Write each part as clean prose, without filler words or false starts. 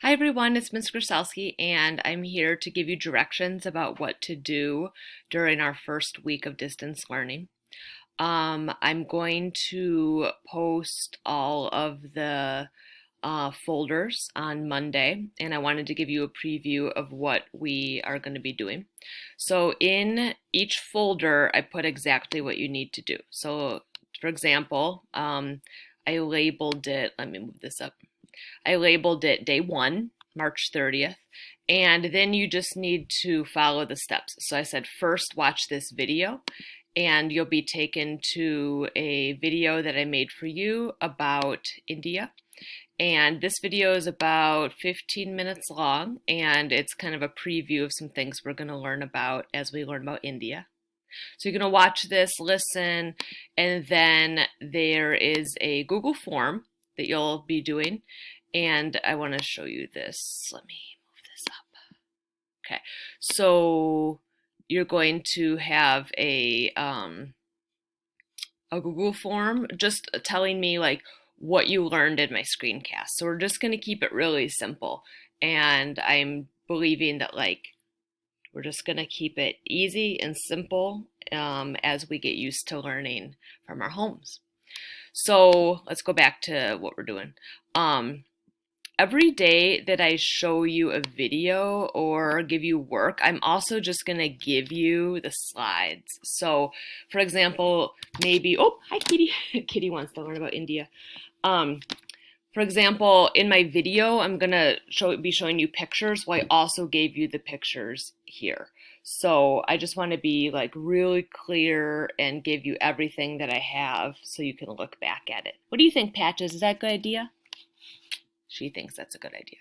Hi everyone, it's Ms. Grzelski, and I'm here to give you directions about what to do during our first week of distance learning. I'm going to post all of the folders on Monday, and I wanted to give you a preview of what we are going to be doing. So in each folder, I put exactly what you need to do. So for example, I labeled it, let me move this up. I labeled it day 1, March 30th, and then you just need to follow the steps. So I said, first watch this video, and you'll be taken to a video that I made for you about India. And this video is about 15 minutes long, and it's kind of a preview of some things we're going to learn about as we learn about India. So you're going to watch this, listen, and then there is a Google form that you'll be doing. And I want to show you this. Let me move this up. Okay, so you're going to have a Google form just telling me like what you learned in my screencast. So we're just going to keep it really simple. And I'm believing that we're just going to keep it easy and simple as we get used to learning from our homes. So let's go back to what we're doing. Every day that I show you a video or give you work, I'm also just going to give you the slides. So, for example, maybe, oh, hi, Kitty. Kitty wants to learn about India. For example, in my video, I'm going to be showing you pictures. Well, I also gave you the pictures here. So I just want to be like really clear and give you everything that I have so you can look back at it. What do you think, Patches? Is that a good idea? She thinks that's a good idea.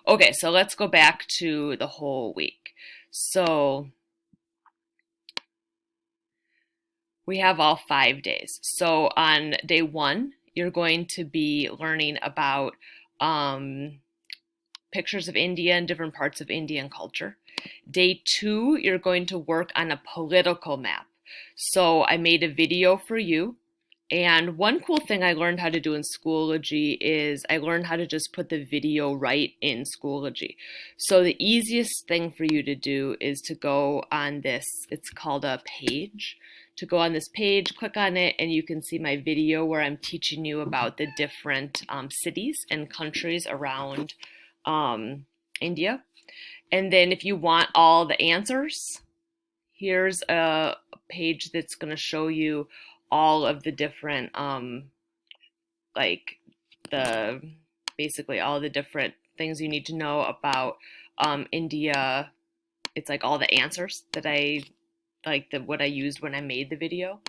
Okay, so let's go back to the whole week. So we have all 5 days. So on day 1, you're going to be learning about pictures of India and different parts of Indian culture. Day 2, you're going to work on a political map. So I made a video for you. And one cool thing I learned how to do in Schoology is I learned how to just put the video right in Schoology. So the easiest thing for you to do is to go on this, it's called a page. To go on this page, click on it, and you can see my video where I'm teaching you about the different cities and countries around India. And then if you want all the answers, here's a page that's going to show you all of the different basically all the different things you need to know about India. It's like all the answers that what I used when I made the video.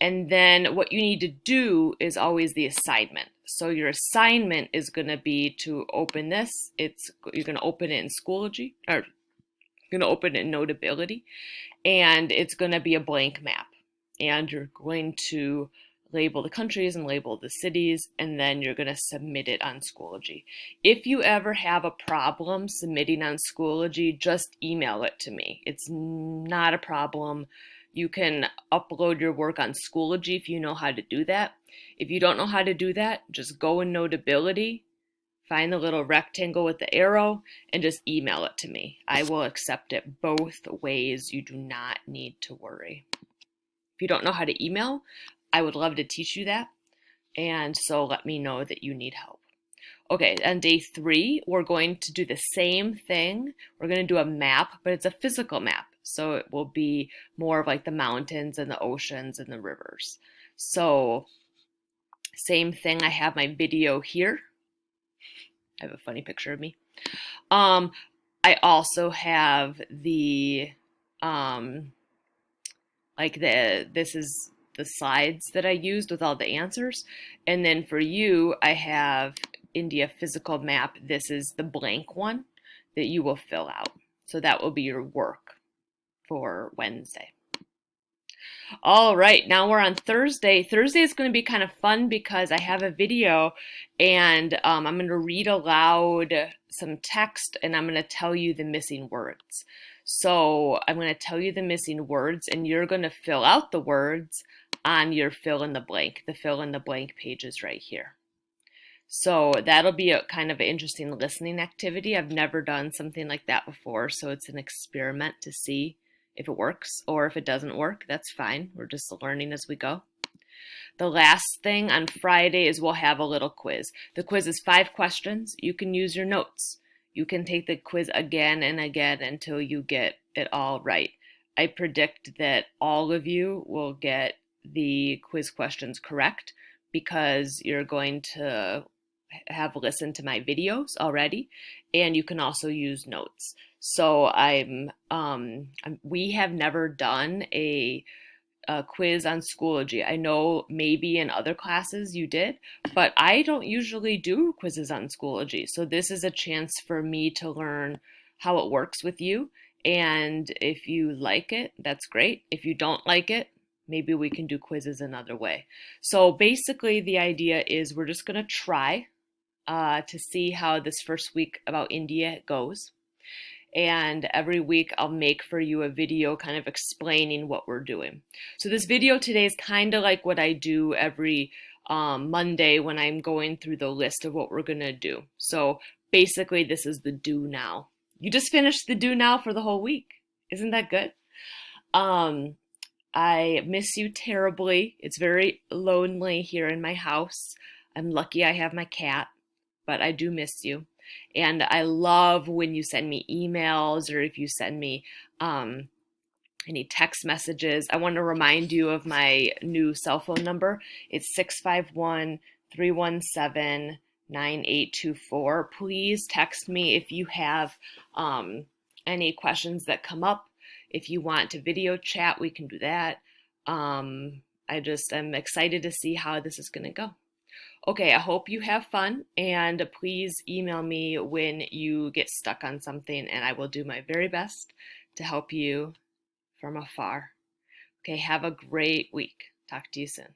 And then what you need to do is always the assignment. So your assignment is going to be to open this. You're going to open it in Schoology, or you're going to open it in Notability, and it's going to be a blank map. And you're going to label the countries and label the cities, and then you're going to submit it on Schoology. If you ever have a problem submitting on Schoology, just email it to me. It's not a problem. You can upload your work on Schoology if you know how to do that. If you don't know how to do that, just go in Notability, find the little rectangle with the arrow, and just email it to me. I will accept it both ways. You do not need to worry. If you don't know how to email, I would love to teach you that. And so let me know that you need help. Okay, on day 3, we're going to do the same thing. We're going to do a map, but it's a physical map. So it will be more of like the mountains and the oceans and the rivers. So same thing, I have my video here. I have a funny picture of me. I also have the this is the slides that I used with all the answers. And then for you, I have India physical map. This is the blank one that you will fill out. So that will be your work for Wednesday. All right, now we're on Thursday. Thursday is going to be kind of fun because I have a video and I'm going to read aloud some text and I'm going to tell you the missing words. So I'm going to tell you the missing words and you're going to fill out the words on your fill in the blank. The fill in the blank page is right here. So that'll be a kind of an interesting listening activity. I've never done something like that before, so it's an experiment to see if it works, or if it doesn't work, that's fine. We're just learning as we go. The last thing on Friday is we'll have a little quiz. The quiz is 5 questions. You can use your notes. You can take the quiz again and again until you get it all right. I predict that all of you will get the quiz questions correct because you're going to have listened to my videos already, and you can also use notes. So we have never done a quiz on Schoology. I know maybe in other classes you did, but I don't usually do quizzes on Schoology. So this is a chance for me to learn how it works with you. And if you like it, that's great. If you don't like it, maybe we can do quizzes another way. So basically, the idea is we're just going to try to see how this first week about India goes. And every week I'll make for you a video kind of explaining what we're doing. So this video today is kind of like what I do every Monday when I'm going through the list of what we're going to do. So basically this is the do now. You just finished the do now for the whole week. Isn't that good? I miss you terribly. It's very lonely here in my house. I'm lucky I have my cat, but I do miss you. And I love when you send me emails or if you send me any text messages. I want to remind you of my new cell phone number. It's 651-317-9824. Please text me if you have any questions that come up. If you want to video chat, we can do that. I'm excited to see how this is going to go. Okay, I hope you have fun, and please email me when you get stuck on something, and I will do my very best to help you from afar. Okay, have a great week. Talk to you soon.